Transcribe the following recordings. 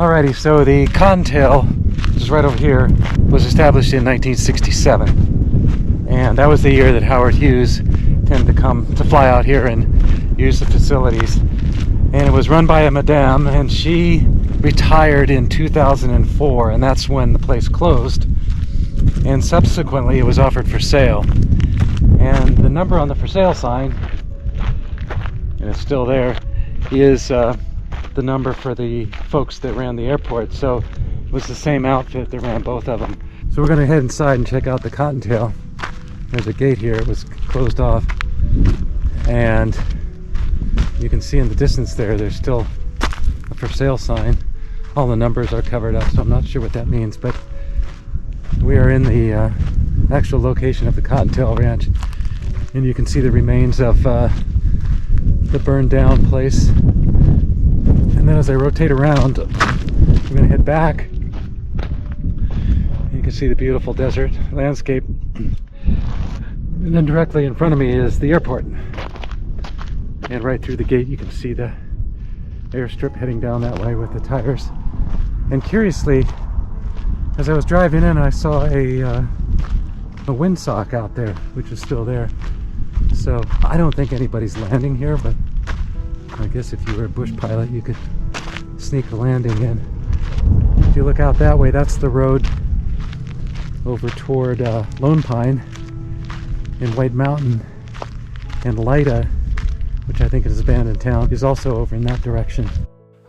Alrighty, so the Cottontail, which is right over here, was established in 1967. And that was the year that Howard Hughs tended to fly out here and use the facilities. And it was run by a madame, and she retired in 2004, and that's when the place closed. And subsequently it was offered for sale. And the number on the for sale sign, and it's still there, is the number for the folks that ran the airport. So it was the same outfit that ran both of them. So we're going to head inside and check out the Cottontail. There's a gate here, it was closed off. And you can see in the distance there's still a for sale sign. All the numbers are covered up, so I'm not sure what that means, but we are in the actual location of the Cottontail Ranch, and you can see the remains of the burned down place. And then as I rotate around, we're going to head back. You can see the beautiful desert landscape, and then directly in front of me is the airport. And right through the gate you can see the airstrip heading down that way with the tires. And curiously, as I was driving in, I saw a windsock out there, which is still there. So I don't think anybody's landing here, but I guess if you were a bush pilot, you could sneak a landing in. If you look out that way, that's the road over toward Lone Pine and White Mountain, and Lida, which I think is abandoned town, is also over in that direction.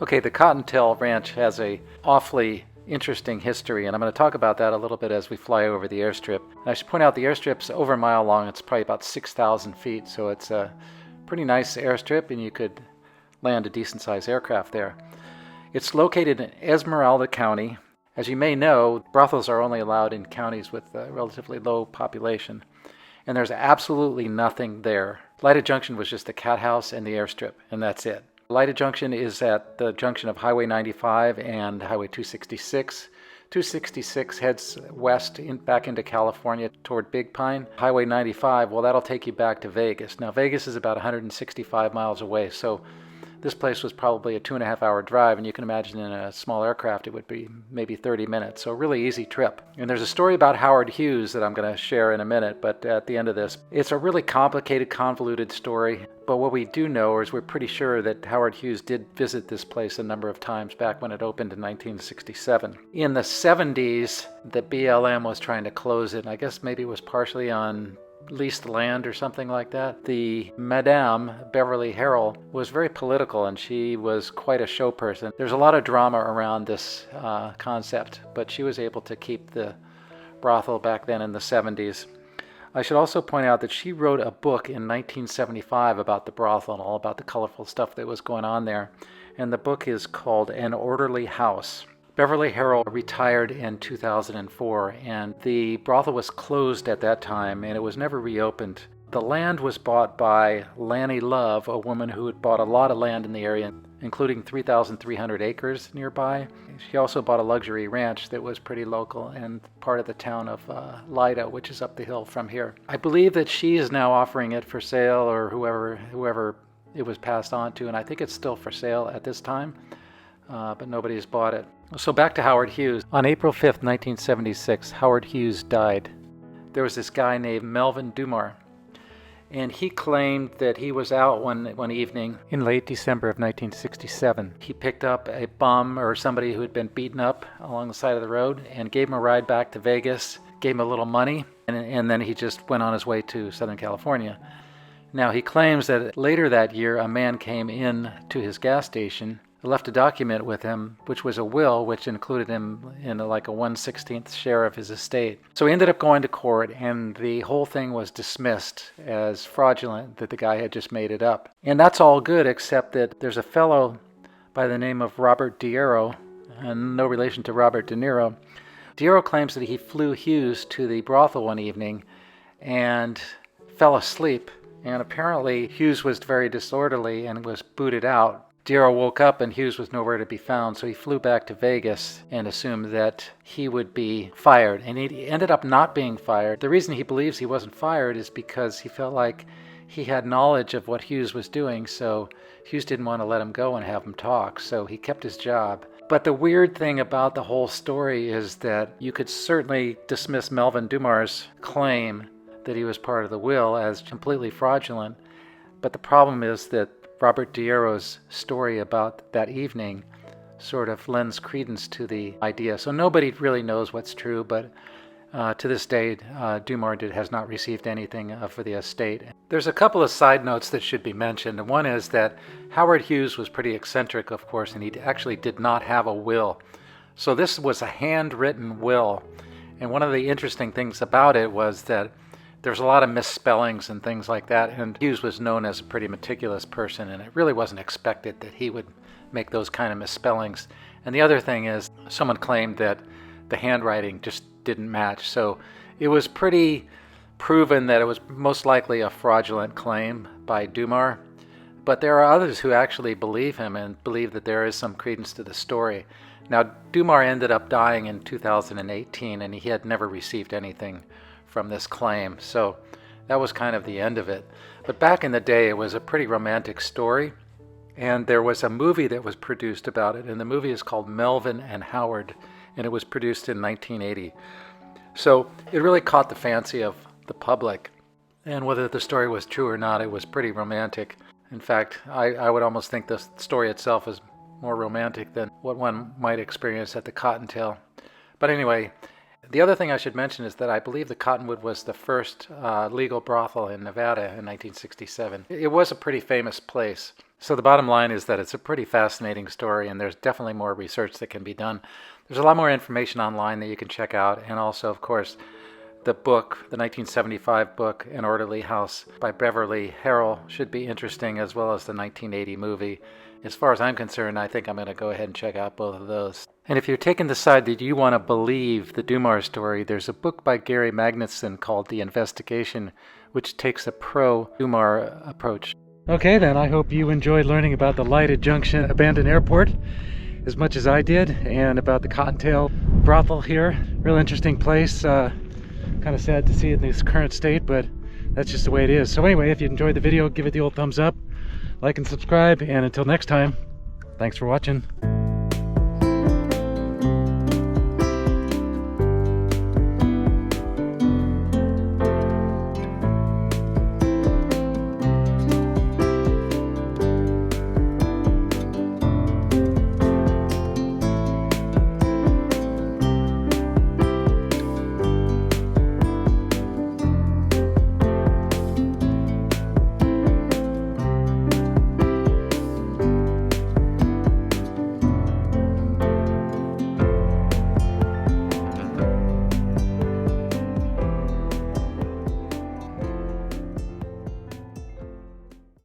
Okay, the Cottontail Ranch has a awfully interesting history, and I'm going to talk about that a little bit as we fly over the airstrip. And I should point out the airstrip's over a mile long. It's probably about 6,000 feet, so it's a pretty nice airstrip, and you could land a decent-sized aircraft there. It's located in Esmeralda County. As you may know, brothels are only allowed in counties with a relatively low population, and there's absolutely nothing there. Lida Junction was just the cat house and the airstrip, and that's it. Lida Junction is at the junction of Highway 95 and Highway 266. 266 heads west back into California toward Big Pine. Highway 95, well, that'll take you back to Vegas. Now, Vegas is about 165 miles away, so this place was probably a 2.5-hour drive, and you can imagine in a small aircraft it would be maybe 30 minutes, so a really easy trip. And there's a story about Howard Hughs that I'm going to share in a minute, but at the end of this, it's a really complicated, convoluted story. But what we do know is we're pretty sure that Howard Hughs did visit this place a number of times back when it opened in 1967. In the 70s, the BLM was trying to close it, and I guess maybe it was partially on leased land or something like that. The Madam Beverly Harrell was very political, and she was quite a show person. There's a lot of drama around this concept, but she was able to keep the brothel back then in the 70s. I should also point out that she wrote a book in 1975 about the brothel and all about the colorful stuff that was going on there, and the book is called An Orderly House. Beverly Harrell retired in 2004, and the brothel was closed at that time, and it was never reopened. The land was bought by Lanny Love, a woman who had bought a lot of land in the area, including 3,300 acres nearby. She also bought a luxury ranch that was pretty local and part of the town of Lida, which is up the hill from here. I believe that she is now offering it for sale, or whoever it was passed on to, and I think it's still for sale at this time, but nobody has bought it. So back to Howard Hughs. On April 5th, 1976, Howard Hughs died. There was this guy named Melvin Dummar, and he claimed that he was out one evening in late December of 1967. He picked up a bum or somebody who had been beaten up along the side of the road and gave him a ride back to Vegas, gave him a little money, and then he just went on his way to Southern California. Now, he claims that later that year, a man came in to his gas station, left a document with him, which was a will, which included him in like a 1/16th share of his estate. So he ended up going to court, and the whole thing was dismissed as fraudulent, that the guy had just made it up. And that's all good, except that there's a fellow by the name of Robert Diero, and no relation to Robert De Niro. Diero claims that he flew Hughes to the brothel one evening and fell asleep, and apparently Hughes was very disorderly and was booted out. Diero woke up and Hughes was nowhere to be found, so he flew back to Vegas and assumed that he would be fired. And he ended up not being fired. The reason he believes he wasn't fired is because he felt like he had knowledge of what Hughes was doing, so Hughes didn't want to let him go and have him talk, so he kept his job. But the weird thing about the whole story is that you could certainly dismiss Melvin Dummar's claim that he was part of the will as completely fraudulent. But the problem is that Robert Diero's story about that evening sort of lends credence to the idea. So nobody really knows what's true, but to this day, Dummar has not received anything for the estate. There's a couple of side notes that should be mentioned. And one is that Howard Hughs was pretty eccentric, of course, and he actually did not have a will. So this was a handwritten will. And one of the interesting things about it was that there's a lot of misspellings and things like that. And Hughes was known as a pretty meticulous person, and it really wasn't expected that he would make those kind of misspellings. And the other thing is, someone claimed that the handwriting just didn't match. So it was pretty proven that it was most likely a fraudulent claim by Dummar. But there are others who actually believe him and believe that there is some credence to the story. Now, Dummar ended up dying in 2018, and he had never received anything from this claim. So that was kind of the end of it. But back in the day, it was a pretty romantic story. And there was a movie that was produced about it, and the movie is called Melvin and Howard, and it was produced in 1980. So it really caught the fancy of the public, and whether the story was true or not, it was pretty romantic. In fact, I would almost think the story itself is more romantic than what one might experience at the Cottontail. But anyway, the other thing I should mention is that I believe the Cottonwood was the first legal brothel in Nevada in 1967. It was a pretty famous place. So the bottom line is that it's a pretty fascinating story, and there's definitely more research that can be done. There's a lot more information online that you can check out, and also, of course, the book, the 1975 book, An Orderly House by Beverly Harrell, should be interesting, as well as the 1980 movie. As far as I'm concerned, I think I'm going to go ahead and check out both of those. And if you're taking the side that you want to believe the Dummar story, there's a book by Gary Magnuson called The Investigation, which takes a pro-Dummar approach. Okay, then I hope you enjoyed learning about the Lida Junction abandoned airport as much as I did, and about the Cottontail brothel here. Real interesting place. Kind of sad to see it in its current state, but that's just the way it is. So anyway, if you enjoyed the video, give it the old thumbs up, like and subscribe, and until next time, thanks for watching.